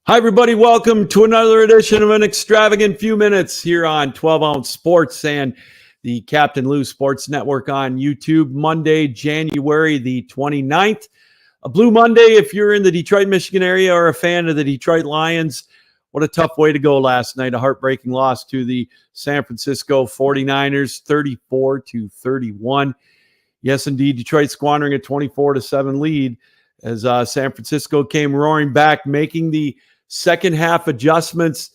Hi, everybody. Welcome to another edition of an Extravagant Few Minutes here on 12-Ounce Sports and the Captain Lou Sports Network on YouTube. Monday, January the 29th. A Blue Monday if you're in the Detroit, Michigan area or a fan of the Detroit Lions. What a tough way to go last night. A heartbreaking loss to the San Francisco 49ers, 34-31. Yes, indeed, Detroit squandering a 24-7 lead as San Francisco came roaring back, making the second half adjustments,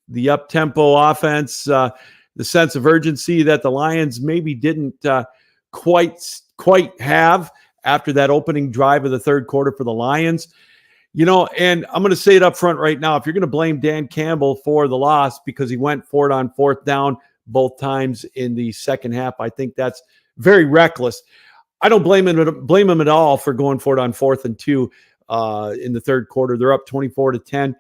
the up-tempo offense, the sense of urgency that the Lions maybe didn't quite have after that opening drive of the third quarter for the Lions. You know, and I'm going to say it up front right now. If you're going to blame Dan Campbell for the loss because he went for it on fourth down both times in the second half, I think that's very reckless. I don't blame him at all for going for it on 4th and 2 in the third quarter. They're up 24-10.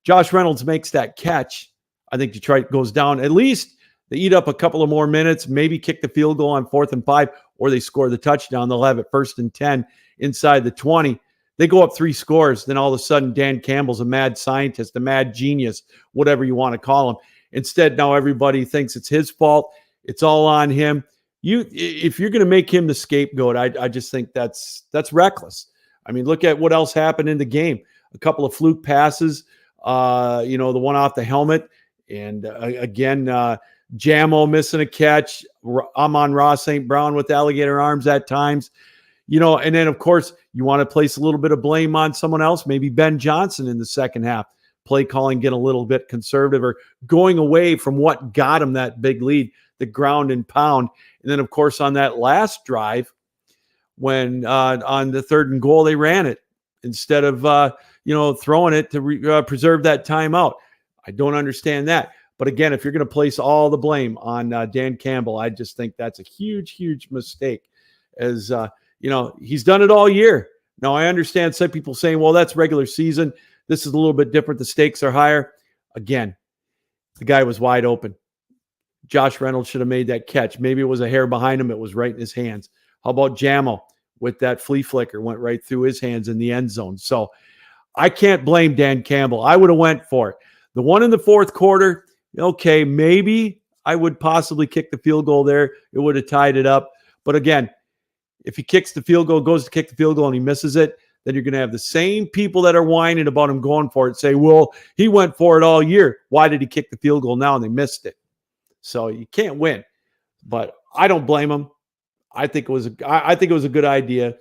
Josh Reynolds makes that catch. I think Detroit goes down. At least they eat up a couple of more minutes, maybe kick the field goal on 4th and 5, or they score the touchdown. They'll have it 1st and 10 inside the 20. They go up 3 scores. Then all of a sudden, Dan Campbell's a mad scientist, a mad genius, whatever you want to call him. Instead, now everybody thinks it's his fault. It's all on him. If you're going to make him the scapegoat, I just think that's reckless. I mean, look at what else happened in the game. A couple of fluke passes, the one off the helmet. And again, Jamo missing a catch. Amon-Ra St. Brown with alligator arms at times. And then, of course, you want to place a little bit of blame on someone else, maybe Ben Johnson in the second half. Play calling, get a little bit conservative or going away from what got him that big lead, the ground and pound. And then, of course, on that last drive, when on the 3rd and goal, they ran it instead of, throwing it to preserve that timeout. I don't understand that. But again, if you're going to place all the blame on Dan Campbell, I just think that's a huge, huge mistake. As, he's done it all year. Now, I understand some people saying, well, that's regular season. This is a little bit different. The stakes are higher. Again, the guy was wide open. Josh Reynolds should have made that catch. Maybe it was a hair behind him. It was right in his hands. How about Jamo with that flea flicker? Went right through his hands in the end zone. So I can't blame Dan Campbell. I would have went for it. The one in the fourth quarter, okay, maybe I would possibly kick the field goal there. It would have tied it up. But again, if he kicks the field goal, goes to kick the field goal and he misses it, then you're going to have the same people that are whining about him going for it say, well, he went for it all year. Why did he kick the field goal now and they missed it? So you can't win. But I don't blame him. I think it was a good idea.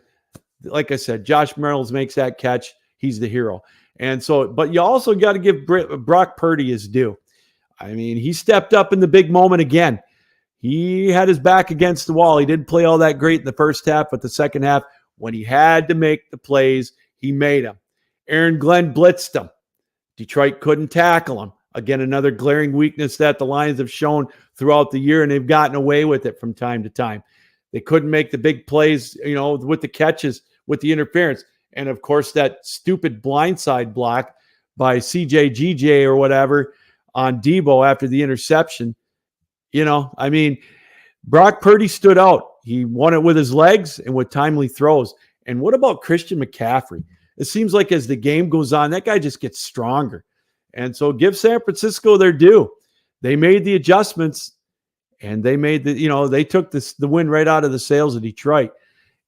Like I said, Josh Reynolds makes that catch. He's the hero. And so, but you also got to give Brock Purdy his due. I mean, he stepped up in the big moment again. He had his back against the wall. He didn't play all that great in the first half, but the second half, when he had to make the plays, he made them. Aaron Glenn blitzed him. Detroit couldn't tackle him. Again, another glaring weakness that the Lions have shown throughout the year, and they've gotten away with it from time to time. They couldn't make the big plays, with the catches, with the interference. And, of course, that stupid blindside block by CJ or whatever on Debo after the interception. Brock Purdy stood out. He won it with his legs and with timely throws. And what about Christian McCaffrey? It seems like as the game goes on, that guy just gets stronger. And so give San Francisco their due. They made the adjustments, and they made they took the win right out of the sails of Detroit.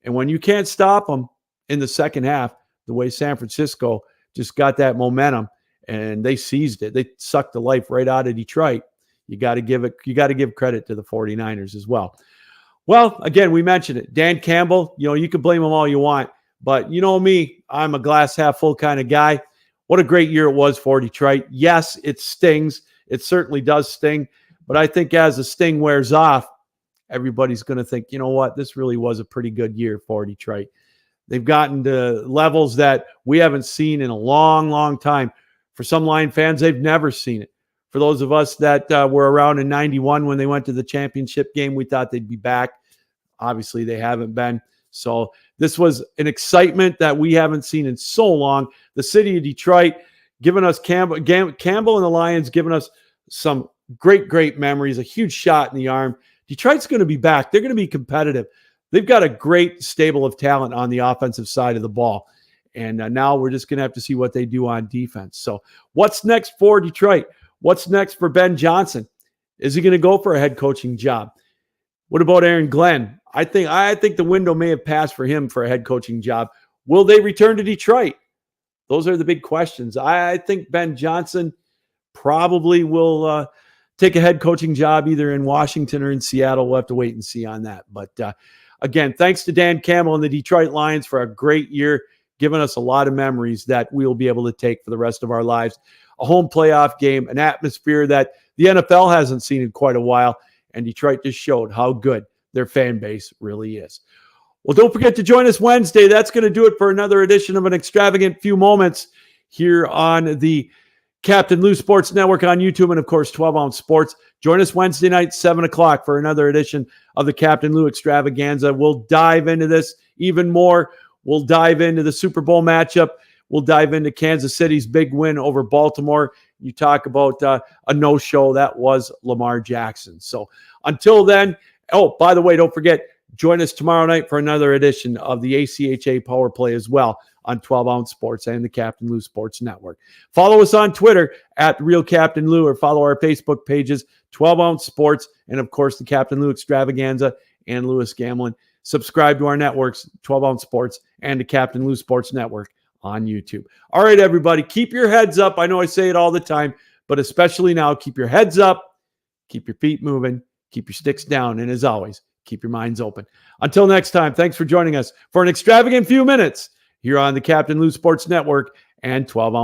And when you can't stop them in the second half, the way San Francisco just got that momentum and they seized it, they sucked the life right out of Detroit. You got to give credit to the 49ers as well. Well, again, we mentioned it. Dan Campbell, you can blame him all you want, but you know me, I'm a glass half full kind of guy. What a great year it was for Detroit. Yes, it stings. It certainly does sting. But I think as the sting wears off, everybody's going to think, you know what, this really was a pretty good year for Detroit. They've gotten to levels that we haven't seen in a long, long time. For some Lion fans, they've never seen it. For those of us that were around in 91 when they went to the championship game, we thought they'd be back. Obviously, they haven't been. So this was an excitement that we haven't seen in so long. The city of Detroit giving us Campbell and the Lions, giving us some great, great memories, a huge shot in the arm. Detroit's going to be back. They're going to be competitive. They've got a great stable of talent on the offensive side of the ball. And now we're just going to have to see what they do on defense. So what's next for Detroit? What's next for Ben Johnson? Is he going to go for a head coaching job? What about Aaron Glenn? I think the window may have passed for him for a head coaching job. Will they return to Detroit? Those are the big questions. I think Ben Johnson probably will take a head coaching job either in Washington or in Seattle. We'll have to wait and see on that. But again, thanks to Dan Campbell and the Detroit Lions for a great year, giving us a lot of memories that we'll be able to take for the rest of our lives. A home playoff game, an atmosphere that the NFL hasn't seen in quite a while, and Detroit just showed how good their fan base really is. Well, don't forget to join us Wednesday. That's going to do it for another edition of An Extravagant Few Moments here on the Captain Lou Sports Network on YouTube and, of course, 12 Ounce Sports. Join us Wednesday night, 7 o'clock for another edition of the Captain Lou Extravaganza. We'll dive into this even more. We'll dive into the Super Bowl matchup. We'll dive into Kansas City's big win over Baltimore. You talk about a no-show. That was Lamar Jackson. So until then, oh, by the way, don't forget, join us tomorrow night for another edition of the ACHA Power Play as well on 12 Ounce Sports and the Captain Lou Sports Network. Follow us on Twitter at Real Captain Lou, or follow our Facebook pages, 12 Ounce Sports, and of course the Captain Lou Extravaganza and Lewis Gamlin. Subscribe to our networks, 12 Ounce Sports and the Captain Lou Sports Network on YouTube. All right, everybody, keep your heads up. I know I say it all the time, but especially now, keep your heads up, keep your feet moving, keep your sticks down, and as always, keep your minds open. Until next time, thanks for joining us for an extravagant few minutes here on the Captain Lou Sports Network and 12 Ounce.